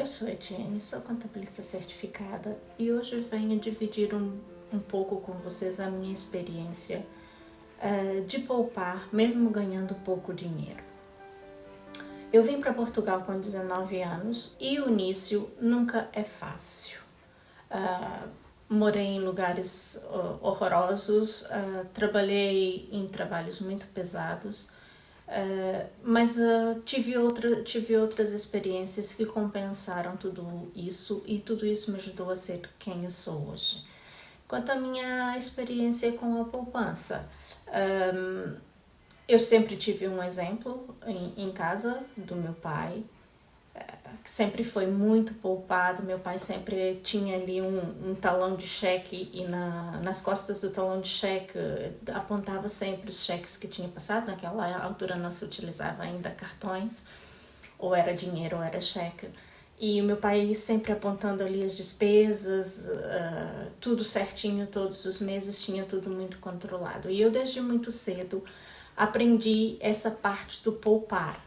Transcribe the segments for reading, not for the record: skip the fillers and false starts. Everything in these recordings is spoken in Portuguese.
Eu sou Etienne, sou contabilista certificada e hoje venho dividir um pouco com vocês a minha experiência de poupar, mesmo ganhando pouco dinheiro. Eu vim para Portugal com 19 anos e o início nunca é fácil. Morei em lugares horrorosos, trabalhei em trabalhos muito pesados, mas tive outras experiências que compensaram tudo isso e tudo isso me ajudou a ser quem eu sou hoje. Quanto à minha experiência com a poupança, eu sempre tive um exemplo em casa do meu pai, que sempre foi muito poupado. Meu pai sempre tinha ali um talão de cheque e nas costas do talão de cheque apontava sempre os cheques que tinha passado. Naquela altura não se utilizava ainda cartões, ou era dinheiro ou era cheque. E o meu pai sempre apontando ali as despesas, tudo certinho, todos os meses, tinha tudo muito controlado. E eu desde muito cedo aprendi essa parte do poupar.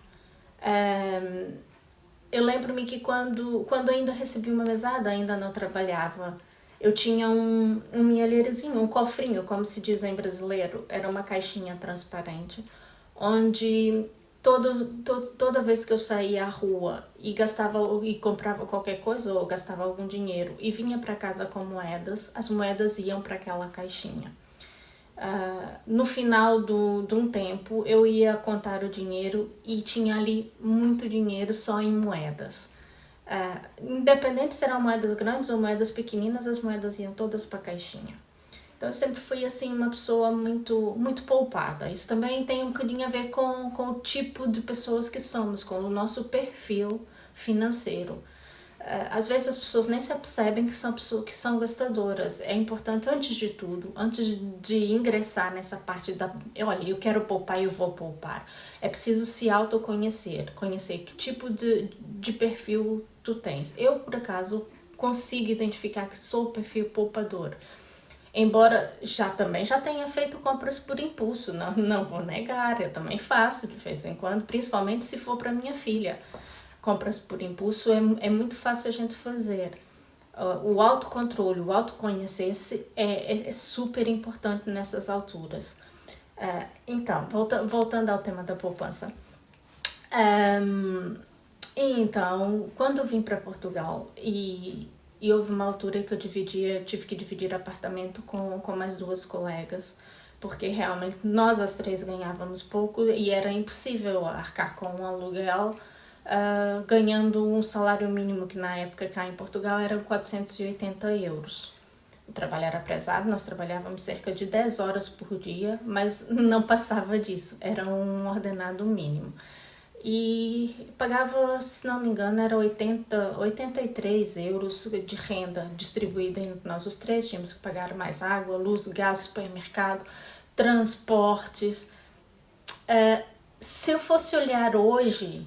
Eu lembro-me que quando ainda recebi uma mesada, ainda não trabalhava, eu tinha um milheirozinho, um cofrinho, como se diz em brasileiro. Era uma caixinha transparente, onde toda vez que eu saía à rua e comprava qualquer coisa ou gastava algum dinheiro e vinha para casa com moedas, as moedas iam para aquela caixinha. No final de um tempo eu ia contar o dinheiro e tinha ali muito dinheiro só em moedas. Independente se eram moedas grandes ou moedas pequeninas, as moedas iam todas para a caixinha. Então eu sempre fui assim uma pessoa muito, muito poupada. Isso também tem um bocadinho a ver com o tipo de pessoas que somos, com o nosso perfil financeiro. Às vezes as pessoas nem se apercebem que são pessoas que são gastadoras. É importante, antes de tudo, antes de ingressar nessa parte olha, eu quero poupar e eu vou poupar, é preciso se autoconhecer, conhecer que tipo de perfil tu tens. Eu, por acaso, consigo identificar que sou o perfil poupador. Embora já tenha feito compras por impulso, não vou negar, eu também faço de vez em quando, principalmente se for para minha filha. Compras por impulso é muito fácil a gente fazer. O autocontrole, o autoconhecer-se é super importante nessas alturas. Então, voltando ao tema da poupança. Então, quando eu vim para Portugal e houve uma altura que eu tive que dividir apartamento com mais duas colegas, porque realmente nós as três ganhávamos pouco e era impossível arcar com um aluguel ganhando um salário mínimo, que na época cá em Portugal era 480 euros. O trabalho era pesado, nós trabalhávamos cerca de 10 horas por dia, mas não passava disso, era um ordenado mínimo. E pagava, se não me engano, era 83 euros de renda distribuída entre nós os três. Tínhamos que pagar mais água, luz, gás, supermercado, transportes. Se eu fosse olhar hoje,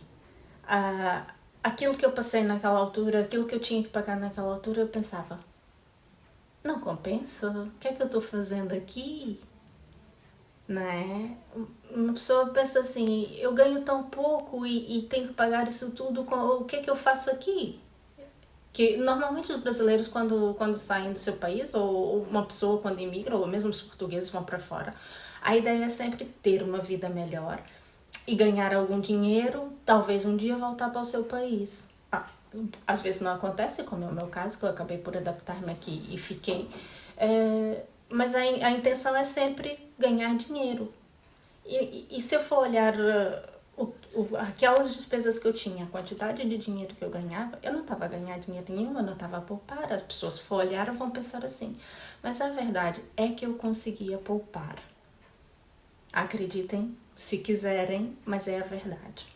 aquilo que eu passei naquela altura, aquilo que eu tinha que pagar naquela altura, eu pensava, não compensa? O que é que eu estou fazendo aqui? Não é? Uma pessoa pensa assim, eu ganho tão pouco e tenho que pagar isso tudo, o que é que eu faço aqui? Que normalmente os brasileiros quando saem do seu país, ou uma pessoa quando imigra, ou mesmo os portugueses vão para fora, a ideia é sempre ter uma vida melhor e ganhar algum dinheiro, talvez um dia voltar para o seu país. Às vezes não acontece, como é o meu caso, que eu acabei por adaptar-me aqui e fiquei. Mas a intenção é sempre ganhar dinheiro. E se eu for olhar aquelas despesas que eu tinha, a quantidade de dinheiro que eu ganhava, eu não estava a ganhar dinheiro nenhum, eu não estava a poupar. As pessoas, se for olhar, vão pensar assim. Mas a verdade é que eu conseguia poupar. Acreditem, se quiserem, mas é a verdade.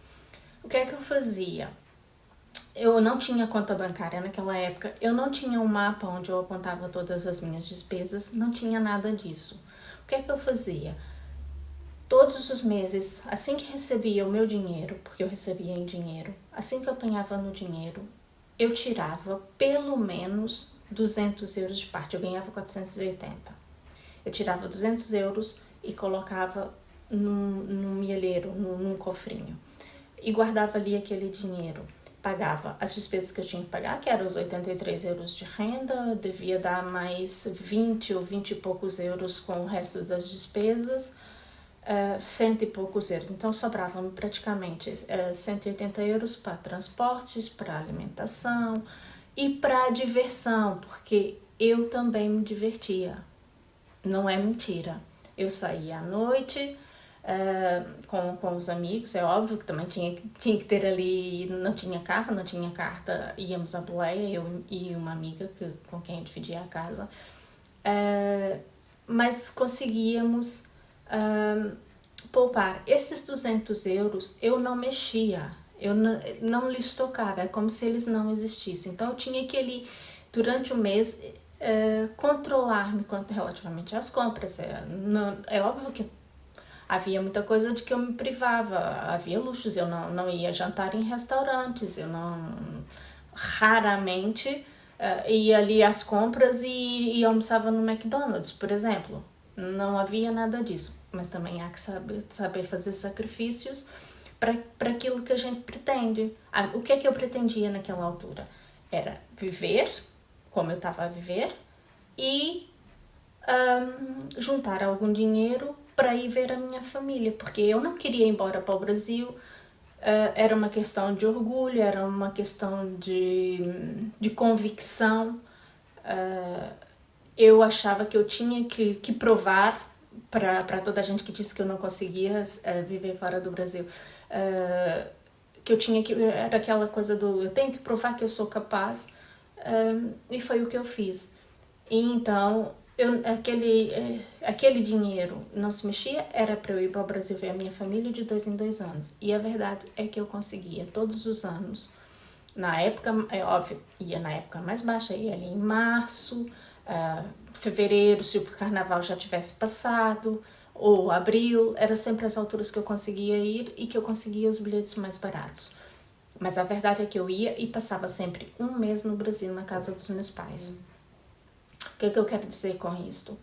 O que é que eu fazia? Eu não tinha conta bancária naquela época, eu não tinha um mapa onde eu apontava todas as minhas despesas, não tinha nada disso. O que é que eu fazia? Todos os meses, assim que recebia o meu dinheiro, porque eu recebia em dinheiro, assim que eu apanhava no dinheiro, eu tirava pelo menos 200 euros de parte. Eu ganhava 480. Eu tirava 200 euros e colocava num milheiro, num cofrinho. E guardava ali aquele dinheiro. pagava as despesas que eu tinha que pagar, que eram os 83 euros de renda, devia dar mais 20 ou 20 e poucos euros com o resto das despesas, 100 e poucos euros. Então sobravam praticamente 180 euros para transportes, para alimentação e para diversão, porque eu também me divertia. Não é mentira. Eu saía à noite com os amigos, é óbvio que também tinha que ter ali, não tinha carro, não tinha carta, íamos à boleia, eu e uma amiga com quem eu dividia a casa, mas conseguíamos poupar. Esses 200 euros eu não mexia, eu não lhes tocava, é como se eles não existissem. Então eu tinha que ali, durante o mês, controlar-me relativamente às compras. É óbvio que havia muita coisa de que eu me privava, havia luxos, eu não ia jantar em restaurantes, eu raramente ia ali às compras e almoçava no McDonald's, por exemplo. Não havia nada disso, mas também há que saber fazer sacrifícios para aquilo que a gente pretende. O que é que eu pretendia naquela altura? Era viver como eu estava a viver e juntar algum dinheiro para ir ver a minha família, porque eu não queria ir embora para o Brasil. Era uma questão de orgulho, era uma questão de convicção. Eu achava que eu tinha que provar para toda a gente que disse que eu não conseguia viver fora do Brasil, que eu tinha que... Era aquela coisa do eu tenho que provar que eu sou capaz, e foi o que eu fiz. E então, aquele dinheiro não se mexia, era para eu ir para o Brasil ver a minha família de 2 em 2 anos. E a verdade é que eu conseguia todos os anos. Na época, é óbvio, ia na época mais baixa, ia ali em março, fevereiro, se o carnaval já tivesse passado, ou abril, era sempre as alturas que eu conseguia ir e que eu conseguia os bilhetes mais baratos. Mas a verdade é que eu ia e passava sempre um mês no Brasil, na casa dos meus pais. O que eu quero dizer com isto?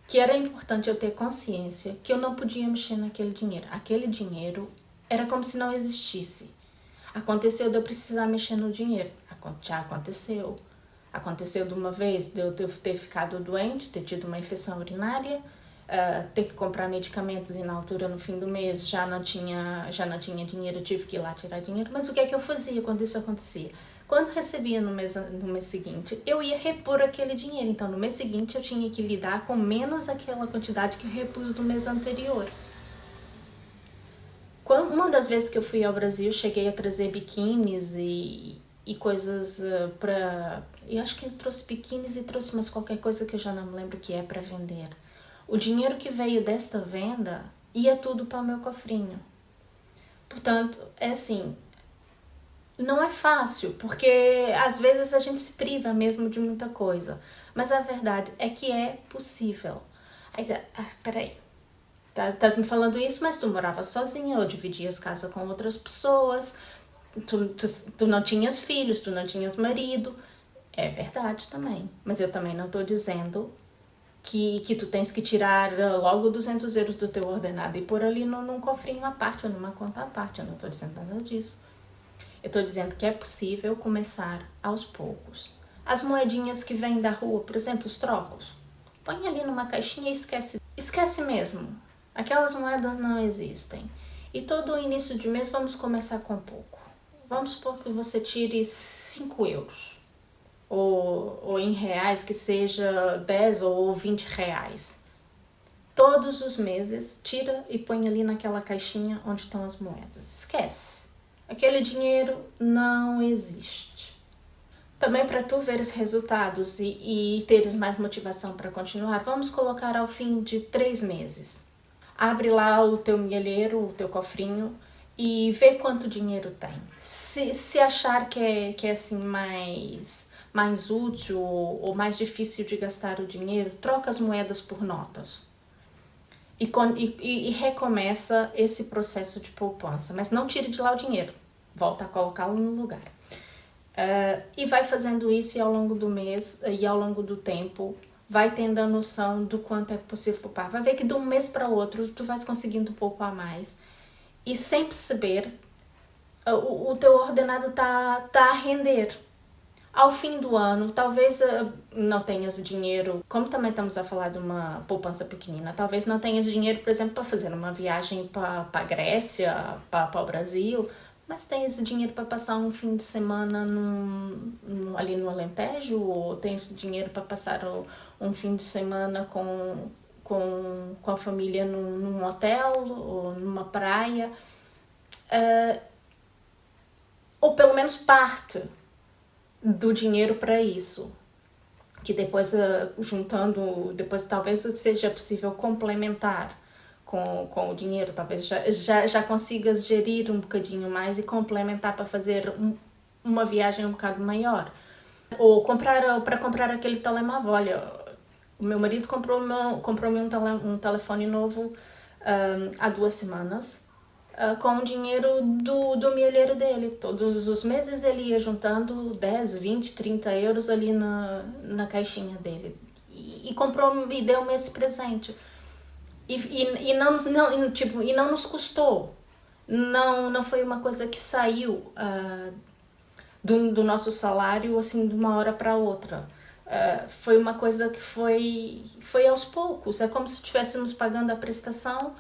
Que era importante eu ter consciência que eu não podia mexer naquele dinheiro. Aquele dinheiro era como se não existisse. Aconteceu de eu precisar mexer no dinheiro. Já aconteceu. Aconteceu de uma vez de eu ter ficado doente, ter tido uma infecção urinária, ter que comprar medicamentos e na altura, no fim do mês, já não tinha dinheiro, eu tive que ir lá tirar dinheiro. Mas o que é que eu fazia quando isso acontecia? Quando recebia no mês seguinte, eu ia repor aquele dinheiro. Então, no mês seguinte, eu tinha que lidar com menos aquela quantidade que eu repus do mês anterior. Uma das vezes que eu fui ao Brasil, cheguei a trazer biquínis e coisas para... Eu acho que eu trouxe biquínis e trouxe mais qualquer coisa que eu já não me lembro que é para vender. O dinheiro que veio desta venda ia tudo para o meu cofrinho. Portanto, é assim... Não é fácil, porque às vezes a gente se priva mesmo de muita coisa. Mas a verdade é que é possível. Peraí. Estás me falando isso, mas tu morava sozinha, ou dividias casa com outras pessoas, tu não tinhas filhos, tu não tinhas marido. É verdade também. Mas eu também não estou dizendo que tu tens que tirar logo 200 euros do teu ordenado e pôr ali num cofrinho à parte ou numa conta à parte. Eu não estou dizendo nada disso. Eu estou dizendo que é possível começar aos poucos. As moedinhas que vêm da rua, por exemplo, os trocos, põe ali numa caixinha e esquece. Esquece mesmo. Aquelas moedas não existem. E todo o início de mês vamos começar com pouco. Vamos supor que você tire 5 euros. Ou em reais que seja 10 ou 20 reais. Todos os meses, tira e põe ali naquela caixinha onde estão as moedas. Esquece. Aquele dinheiro não existe. Também para tu veres resultados e teres mais motivação para continuar, vamos colocar ao fim de 3 meses. Abre lá o teu milheiro, o teu cofrinho e vê quanto dinheiro tem. Se achar que é assim mais útil ou mais difícil de gastar o dinheiro, troca as moedas por notas. E recomeça esse processo de poupança. Mas não tire de lá o dinheiro. Volta a colocá-lo no lugar. E vai fazendo isso e ao longo do mês e ao longo do tempo vai tendo a noção do quanto é possível poupar. Vai ver que de um mês para outro tu vais conseguindo poupar mais. E sem perceber, o teu ordenado tá a render. Ao fim do ano, talvez não tenhas dinheiro, como também estamos a falar de uma poupança pequenina, talvez não tenhas dinheiro, por exemplo, para fazer uma viagem para a Grécia, para o Brasil, mas tens dinheiro para passar um fim de semana ali no Alentejo, ou tens dinheiro para passar um fim de semana com a família num hotel ou numa praia, ou pelo menos parte do dinheiro para isso, que depois juntando, depois talvez seja possível complementar com o dinheiro, talvez já consigas gerir um bocadinho mais e complementar para fazer uma viagem um bocado maior, ou para comprar aquele telemóvel. Olha, o meu marido comprou-me um telefone novo há 2 semanas, com o dinheiro do milheiro dele. Todos os meses ele ia juntando 10, 20, 30 euros ali na caixinha dele. E comprou e deu-me esse presente. E não nos custou. Não foi uma coisa que saiu do nosso salário assim de uma hora para outra. Foi uma coisa que foi aos poucos. É como se estivéssemos pagando a prestação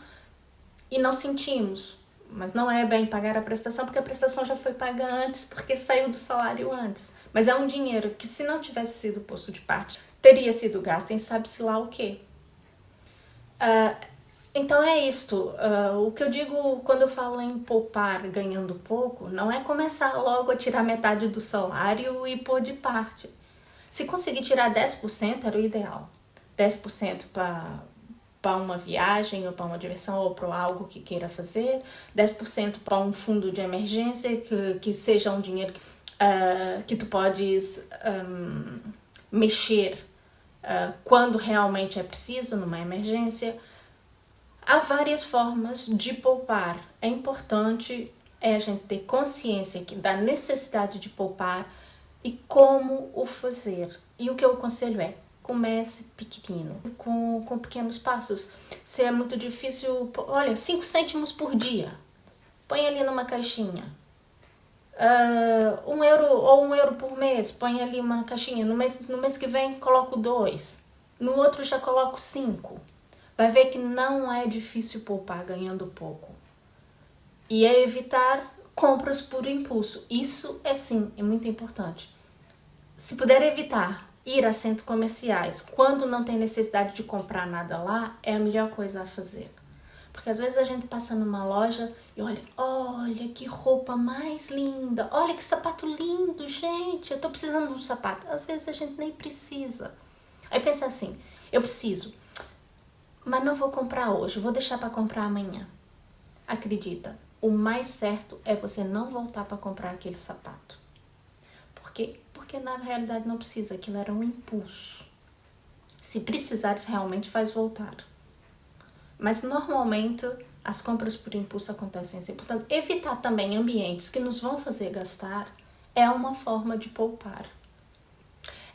e não sentimos. Mas não é bem pagar a prestação, porque a prestação já foi paga antes, porque saiu do salário antes. Mas é um dinheiro que, se não tivesse sido posto de parte, teria sido gasto em sabe-se lá o quê. Então é isto. O que eu digo quando eu falo em poupar ganhando pouco, não é começar logo a tirar metade do salário e pôr de parte. Se conseguir tirar 10% era o ideal. 10% para uma viagem, ou para uma diversão, ou para algo que queira fazer, 10% para um fundo de emergência, que seja um dinheiro que tu podes mexer quando realmente é preciso, numa emergência. Há várias formas de poupar. É importante a gente ter consciência da necessidade de poupar e como o fazer. E o que eu aconselho é: comece pequenino, com pequenos passos. Se é muito difícil, olha, 5 cêntimos por dia. Põe ali numa caixinha. 1 euro ou 1 euro por mês, põe ali uma caixinha. No mês que vem coloco 2. No outro já coloco 5. Vai ver que não é difícil poupar ganhando pouco. E é evitar compras por impulso. Isso é muito importante. Se puder evitar ir a centros comerciais quando não tem necessidade de comprar nada lá, é a melhor coisa a fazer. Porque às vezes a gente passa numa loja e olha que roupa mais linda, olha que sapato lindo, gente, eu tô precisando de um sapato. Às vezes a gente nem precisa. Aí pensa assim: eu preciso, mas não vou comprar hoje, vou deixar para comprar amanhã. Acredita, o mais certo é você não voltar para comprar aquele sapato. Por quê? Porque na realidade não precisa, aquilo era um impulso. Se precisares, realmente faz voltar. Mas normalmente as compras por impulso acontecem assim. Portanto, evitar também ambientes que nos vão fazer gastar é uma forma de poupar.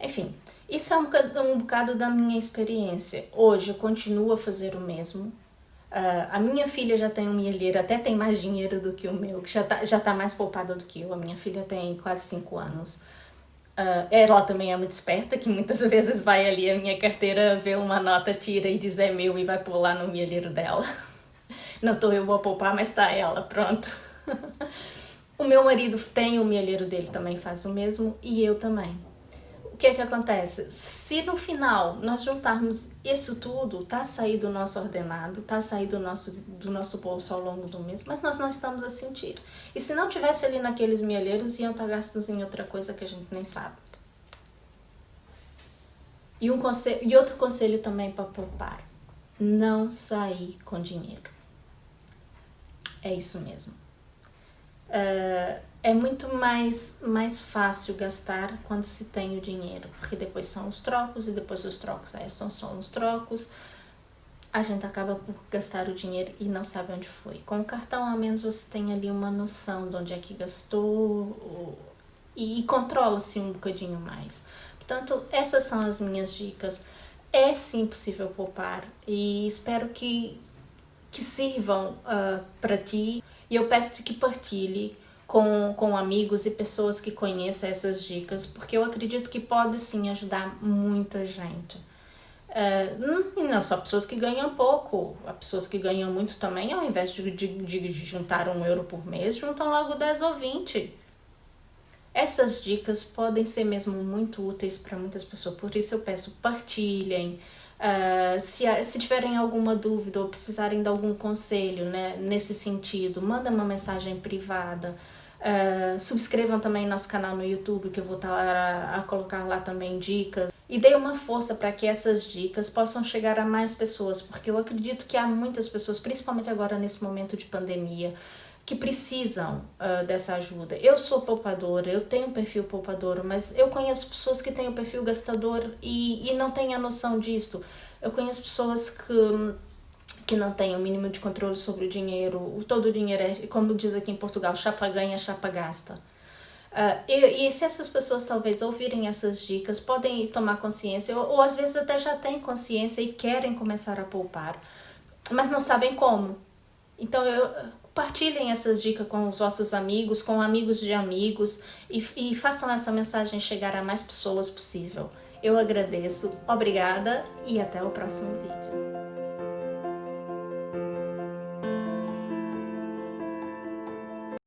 Enfim, isso é um bocado da minha experiência. Hoje eu continuo a fazer o mesmo. A minha filha já tem um milheiro, até tem mais dinheiro do que o meu, que já tá mais poupada do que eu. A minha filha tem quase 5 anos. Ela também é muito esperta, que muitas vezes vai ali a minha carteira, vê uma nota, tira e diz é meu e vai pular no milheiro dela. Não tô eu a poupar, mas tá ela, pronto. O meu marido tem o milheiro dele, também faz o mesmo, e eu também. O que é que acontece? Se no final nós juntarmos isso tudo, tá a sair do nosso ordenado, tá a sair do nosso bolso ao longo do mês, mas nós não estamos a sentir. E se não tivesse ali naqueles milheiros, iam estar gastos em outra coisa que a gente nem sabe. E outro conselho também para poupar: não sair com dinheiro. É isso mesmo. É muito mais fácil gastar quando se tem o dinheiro, porque depois são os trocos, e depois os trocos são só os trocos. A gente acaba por gastar o dinheiro e não sabe onde foi. Com o cartão, ao menos você tem ali uma noção de onde é que gastou e controla-se um bocadinho mais. Portanto, essas são as minhas dicas. É sim possível poupar e espero que sirvam para ti. E eu peço-te que partilhe com amigos e pessoas que conheçam essas dicas, porque eu acredito que pode sim ajudar muita gente. Não só pessoas que ganham pouco, as pessoas que ganham muito também, ao invés de juntar €1 por mês, juntam logo 10 ou 20. Essas dicas podem ser mesmo muito úteis para muitas pessoas, por isso eu peço, partilhem. Se tiverem alguma dúvida ou precisarem de algum conselho, né, nesse sentido, manda uma mensagem privada. Subscrevam também nosso canal no YouTube, que eu vou estar a colocar lá também dicas. E dê uma força para que essas dicas possam chegar a mais pessoas, porque eu acredito que há muitas pessoas, principalmente agora nesse momento de pandemia, que precisam dessa ajuda. Eu sou poupadora, eu tenho um perfil poupador, mas eu conheço pessoas que têm o perfil gastador e não têm a noção disso. Eu conheço pessoas que não têm o mínimo de controle sobre o dinheiro. Todo o dinheiro é, como diz aqui em Portugal, chapa ganha, chapa gasta. E se essas pessoas talvez ouvirem essas dicas, podem tomar consciência, ou às vezes até já têm consciência e querem começar a poupar, mas não sabem como. Então, partilhem essas dicas com os vossos amigos, com amigos de amigos e façam essa mensagem chegar a mais pessoas possível. Eu agradeço, obrigada e até o próximo vídeo.